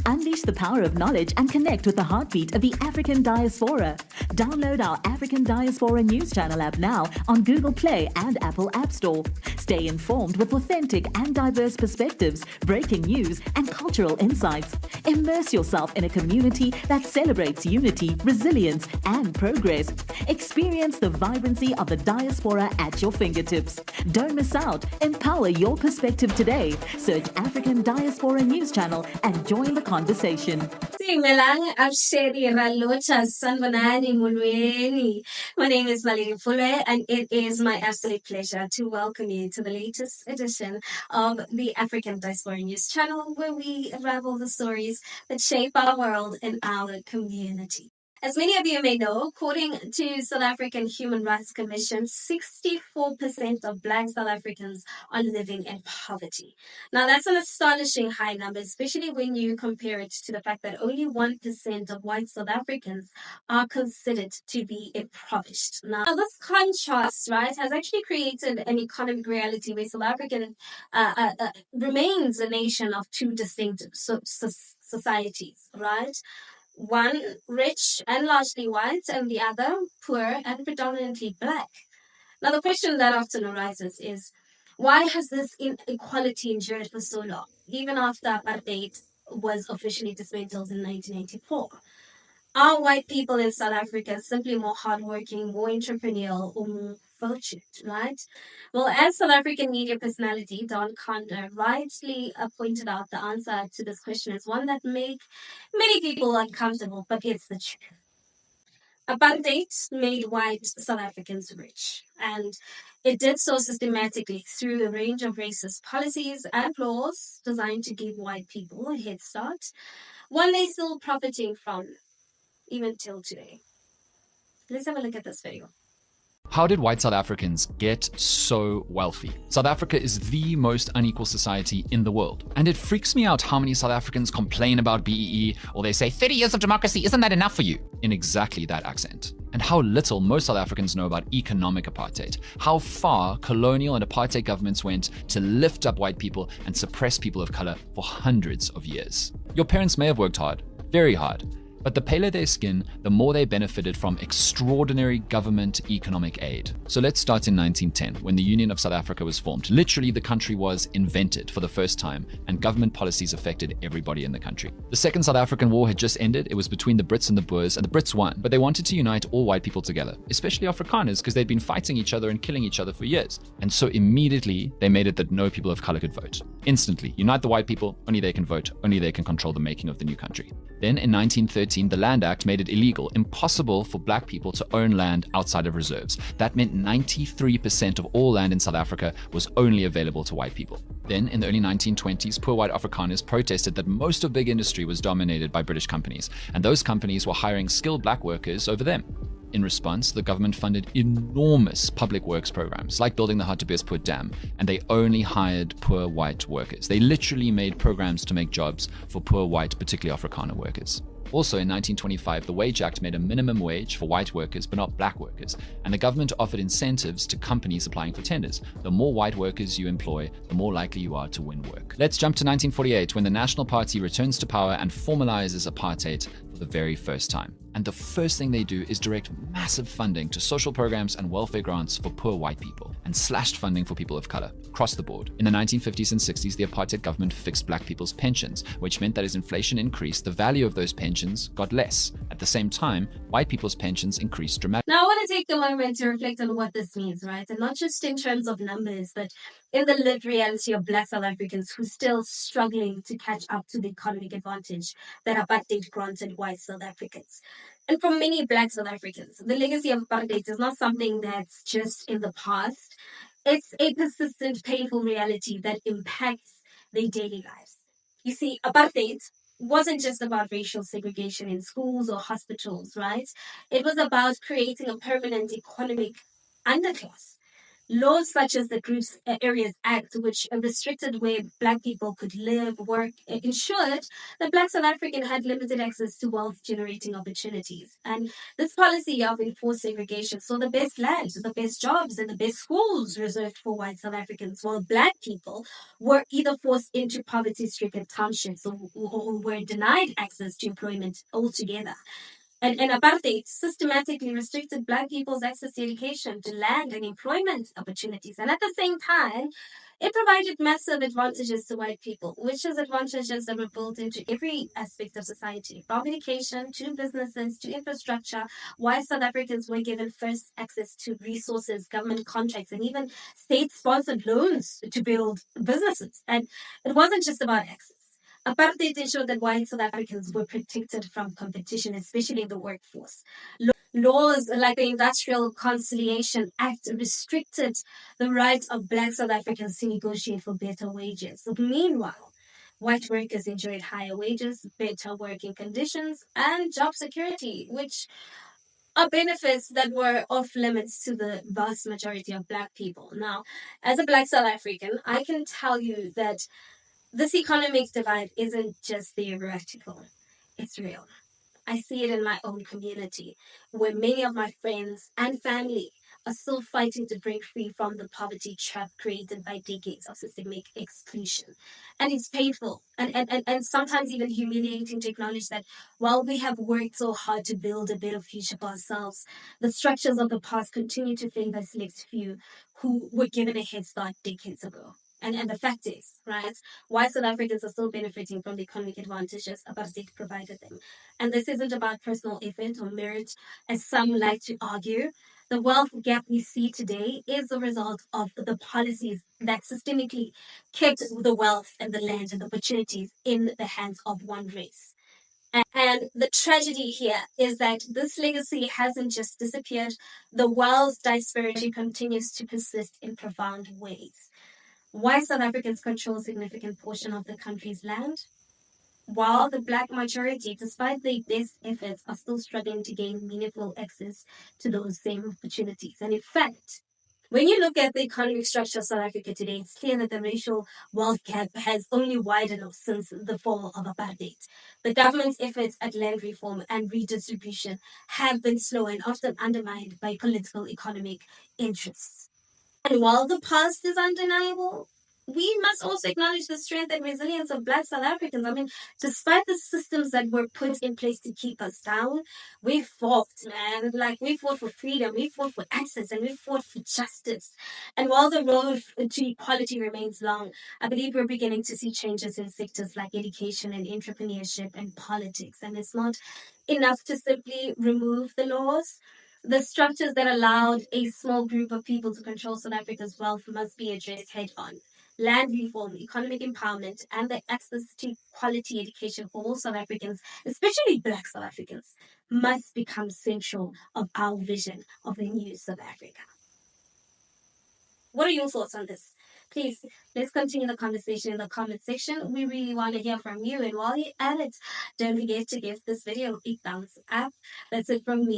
Unleash the power of knowledge and connect with the heartbeat of the African diaspora. Download our African Diaspora News Channel app now on Google Play and Apple App Store. Stay informed with authentic and diverse perspectives, breaking news, and cultural insights. Immerse yourself in a community that celebrates unity, resilience, and progress. Experience the vibrancy of the diaspora at your fingertips. Don't miss out. Empower your perspective today. Search African Diaspora News Channel and join the conversation. My name is Naledi Mfoloe, and it is my absolute pleasure to welcome you to the latest edition of the African Diaspora News Channel, where we unravel the stories that shape our world and our community. As many of you may know, according to South African Human Rights Commission, 64% of Black South Africans are living in poverty. Now, that's an astonishing high number, especially when you compare it to the fact that only 1% of white South Africans are considered to be impoverished. Now, this contrast, right, has actually created an economic reality where South Africa remains a nation of two distinct societies, right? One rich and largely white, and the other poor and predominantly Black. Now, the question that often arises is, why has this inequality endured for so long, even after apartheid was officially dismantled in 1994? Are white people in South Africa simply more hardworking, more entrepreneurial, or more fortunate, right? Well, as South African media personality Don Conda rightly pointed out, the answer to this question is one that makes many people uncomfortable, but it's the truth. Apartheid made white South Africans rich, and it did so systematically through a range of racist policies and laws designed to give white people a head start, one they're still profiting from even till today. Let's have a look at this video. How did white South Africans get so wealthy? South Africa is the most unequal society in the world. And it freaks me out how many South Africans complain about BEE, or they say 30 years of democracy, isn't that enough for you? In exactly that accent. And how little most South Africans know about economic apartheid. How far colonial and apartheid governments went to lift up white people and suppress people of color for hundreds of years. Your parents may have worked hard, very hard, but the paler their skin, the more they benefited from extraordinary government economic aid. So let's start in 1910, when the Union of South Africa was formed. Literally, the country was invented for the first time, and government policies affected everybody in the country. The Second South African War had just ended. It was between the Brits and the Boers, and the Brits won. But they wanted to unite all white people together, especially Afrikaners, because they'd been fighting each other and killing each other for years. And so immediately, they made it that no people of color could vote. Instantly, unite the white people, only they can vote, only they can control the making of the new country. Then in 1913, the Land Act made it illegal, impossible for black people to own land outside of reserves. That meant 93% of all land in South Africa was only available to white people. Then in the early 1920s, poor white Afrikaners protested that most of big industry was dominated by British companies, and those companies were hiring skilled black workers over them. In response, the government funded enormous public works programs, like building the Hartbeespoort Dam, and they only hired poor white workers. They literally made programs to make jobs for poor white, particularly Afrikaner workers. Also in 1925, the Wage Act made a minimum wage for white workers, but not black workers, and the government offered incentives to companies applying for tenders. The more white workers you employ, the more likely you are to win work. Let's jump to 1948, when the National Party returns to power and formalizes apartheid for the very first time. And the first thing they do is direct massive funding to social programs and welfare grants for poor white people, and slashed funding for people of color across the board. In the 1950s and 60s, the apartheid government fixed black people's pensions, which meant that as inflation increased, the value of those pensions got less. At the same time, white people's pensions increased dramatically. Now, I want to take a moment to reflect on what this means, right? And not just in terms of numbers, but in the lived reality of Black South Africans who are still struggling to catch up to the economic advantage that apartheid granted white South Africans. And for many Black South Africans, the legacy of apartheid is not something that's just in the past. It's a persistent, painful reality that impacts their daily lives. You see, apartheid wasn't just about racial segregation in schools or hospitals, right? It was about creating a permanent economic underclass, Laws such as the Groups Areas Act, which restricted where Black people could live, work, ensured that Black South Africans had limited access to wealth generating opportunities. And this policy of enforced segregation saw the best land, the best jobs, and the best schools reserved for white South Africans, while Black people were either forced into poverty stricken townships or were denied access to employment altogether. And apartheid systematically restricted Black people's access to education, to land, and employment opportunities. And at the same time, it provided massive advantages to white people, which is advantages that were built into every aspect of society, from education to businesses to infrastructure. White South Africans were given first access to resources, government contracts, and even state-sponsored loans to build businesses. And it wasn't just about access. Apartheid ensured that white South Africans were protected from competition, especially in the workforce. Laws like the Industrial Conciliation Act restricted the rights of Black South Africans to negotiate for better wages. Meanwhile, white workers enjoyed higher wages, better working conditions, and job security, which are benefits that were off limits to the vast majority of Black people. Now, as a Black South African, I can tell you that this economic divide isn't just theoretical, it's real. I see it in my own community, where many of my friends and family are still fighting to break free from the poverty trap created by decades of systemic exclusion. And it's painful and sometimes even humiliating to acknowledge that while we have worked so hard to build a better future for ourselves, the structures of the past continue to favor a select few who were given a head start decades ago. And the fact is, right, why South Africans are still benefiting from the economic advantages apartheid provided them. And this isn't about personal effort or merit, as some like to argue. The wealth gap we see today is the result of the policies that systemically kept the wealth and the land and the opportunities in the hands of one race. And the tragedy here is that this legacy hasn't just disappeared, the wealth disparity continues to persist in profound ways. White South Africans control a significant portion of the country's land, while the Black majority, despite their best efforts, are still struggling to gain meaningful access to those same opportunities. And in fact, when you look at the economic structure of South Africa today, it's clear that the racial wealth gap has only widened since the fall of apartheid. The government's efforts at land reform and redistribution have been slow and often undermined by political economic interests. And while the past is undeniable, we must also acknowledge the strength and resilience of Black South Africans. I mean, despite the systems that were put in place to keep us down, we fought, man. Like, we fought for freedom, we fought for access, and we fought for justice. And while the road to equality remains long, I believe we're beginning to see changes in sectors like education and entrepreneurship and politics. And it's not enough to simply remove the laws. The structures that allowed a small group of people to control South Africa's wealth must be addressed head on. Land reform, economic empowerment, and the access to quality education for all South Africans, especially Black South Africans, must become central of our vision of a new South Africa. What are your thoughts on this? Please, let's continue the conversation in the comment section. We really want to hear from you. And while you're at it, don't forget to give this video a thumbs up. That's it from me.